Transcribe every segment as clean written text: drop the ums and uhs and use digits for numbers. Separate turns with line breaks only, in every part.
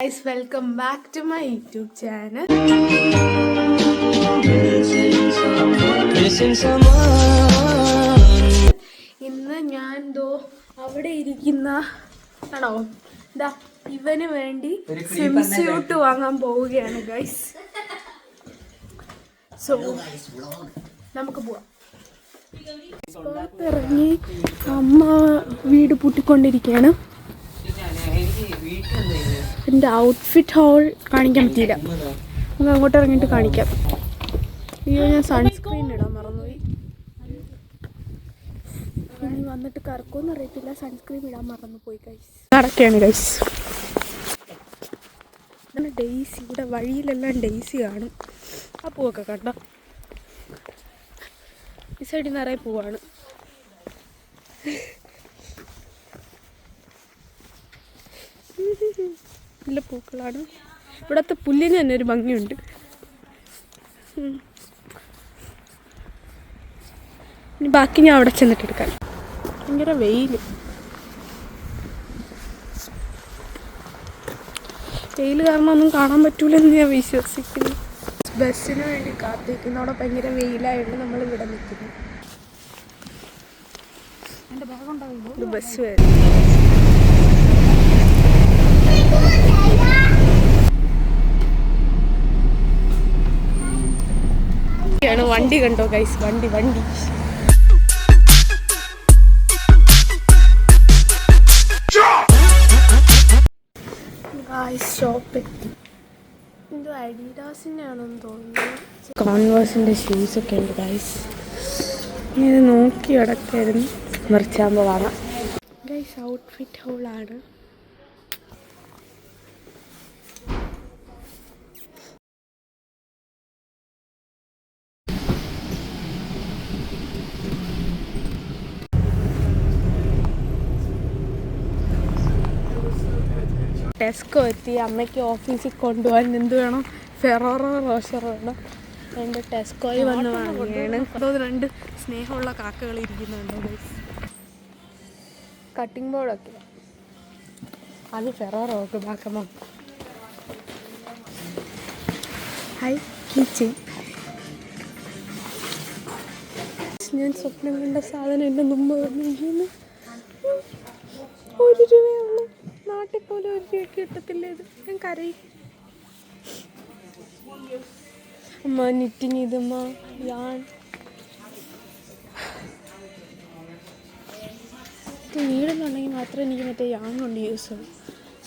Guys, welcome back to my YouTube channel. ഇന്ന് ഞാൻ അവിടെ ഇരിക്കുന്ന ആണോ ദാ ഇവന് വേണ്ടി സ്വിം സ്യൂട്ട് വാങ്ങാൻ പോവുകയാണ് ഗൈസ്. സോ നമുക്ക് പോവാം. പുറത്തിറങ്ങി അമ്മ വീട് പൂട്ടിക്കൊണ്ടിരിക്കുകയാണ്. എൻ്റെ ഔട്ട്ഫിറ്റ് ഹോൾ കാണിക്കാൻ പറ്റിയില്ല, നമുക്ക് അങ്ങോട്ട് ഇറങ്ങിയിട്ട് കാണിക്കാം. അയ്യോ, ഞാൻ സൺസ്ക്രീൻ ഇടാൻ മറന്നുപോയി. ഇനി വന്നിട്ട് കറക്കുമെന്ന് അറിയത്തില്ല, സൺസ്ക്രീൻ ഇടാൻ മറന്നു പോയി ഗൈസ്. നടക്കുകയാണ് ഗൈസ്. അങ്ങനെ ഡെയ്സി, ഇവിടെ വഴിയിലെല്ലാം ഡെയ്സി കാണും. ആ പൂവൊക്കെ കണ്ടോ, ഈ സൈഡിൽ നിറയെ പൂവാണ്. നല്ല പൂക്കളാണ്. ഇവിടുത്തെ പുല്ലിന് തന്നെ ഒരു ഭംഗിയുണ്ട്. ഇനി ബാക്കി ഞാൻ അവിടെ ചെന്നിട്ട് എടുക്കാം. ഭയങ്കര വെയിൽ കാരണം ഒന്നും കാണാൻ പറ്റൂലെന്ന് ഞാൻ വിശ്വസിക്കുന്നു. ബസ്സിന് വേണ്ടി കാത്തിരിക്കുന്നു. അവിടെ ഭയങ്കര വെയിലായതുകൊണ്ട് നമ്മൾ ഇവിടെ നിൽക്കുന്നു. ഒരു ബസ് വരും. വണ്ടി കണ്ടോ ഗൈസ്, വണ്ടി ഷോപ്പെത്തി. എന്തോ അഡിഡാസിൻ്റെ ആണെന്ന് തോന്നുന്നു. കോൺവേഴ്സിൻ്റെ ഷൂസൊക്കെ ഉണ്ട് ഗൈസ്. ഇത് നോക്കി കിടക്കായിരുന്നു, മറിച്ചാകുമ്പോൾ വാങ്ങാം ഗൈസ്. ഔട്ട്ഫിറ്റ് ഹോളാണ്. ടെസ്കോ എത്തി. അമ്മയ്ക്ക് ഓഫീസിൽ കൊണ്ടുപോകാൻ എന്ത് വേണം, ഫെറോറോ റോഷർ വേണം. രണ്ട് ടെസ്കോയിൽ വന്ന് വാങ്ങിയാണ്. അതോ രണ്ട് സ്നേഹമുള്ള കാക്കകൾ ഇരിക്കുന്നുണ്ടോ. കട്ടിംഗ് ബോർഡൊക്കെ അത് ഫെറോറോ ഒക്കെ ബാക്കമ്മ. ഹൈ കിച്ചി. ഞാൻ സ്വപ്നം കണ്ട സാധനം എൻ്റെ മുമ്പ് വന്നിരിക്കുന്നു. 1 രൂപയുള്ളൂ. നാട്ടിൽ പോലും 1 രൂപയ്ക്ക് കിട്ടത്തില്ല ഇത്. ഞാൻ കരയും. അമ്മ നിറ്റിങ് ഇതമ്മ യാൺ വീടെന്നുണ്ടെങ്കിൽ മാത്രമേ എനിക്ക് മറ്റേ യാൺ കൊണ്ട് യൂസ് ഉള്ളൂ.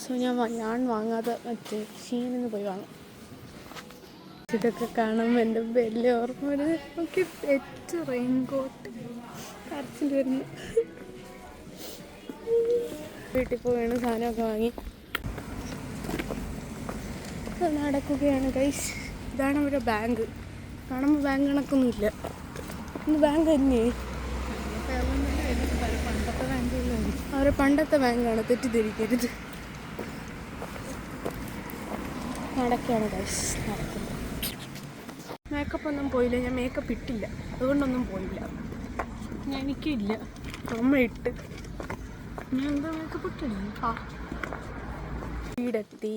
സോ ഞാൻ യാൺ വാങ്ങാതെ മറ്റേ ഷീനിന്ന് പോയി വാങ്ങും. ഇതൊക്കെ കാണുമ്പോൾ എൻ്റെ വലിയ ഓർമ്മ വരുന്നത്. നോക്കി തെറ്റ് റെയിൻകോട്ട് കരച്ചിൽ വരുന്നു. വീട്ടിൽ പോവുകയാണ്, സാധനമൊക്കെ വാങ്ങി നടക്കുകയാണ് ഗൈസ്. ഇതാണ് അവരുടെ ബാങ്ക്. കാണുമ്പോൾ ബാങ്ക് കണക്കൊന്നുമില്ല. ഇന്ന് ബാങ്ക് തന്നെ അവരുടെ പണ്ടത്തെ ബാങ്കാണ്, തെറ്റിദ്ധരിക്കരുത്. നടക്കുകയാണ് ഗൈസ്, നടക്കുന്നു. മേക്കപ്പ് ഒന്നും പോയില്ല. ഞാൻ മേക്കപ്പ് ഇട്ടില്ല, അതുകൊണ്ടൊന്നും പോയില്ല. എനിക്കില്ല, അമ്മ ഇട്ട്. ഞാൻ എന്താ മേക്കപ്പ് ഇട്ടില്ല. വീടെത്തി.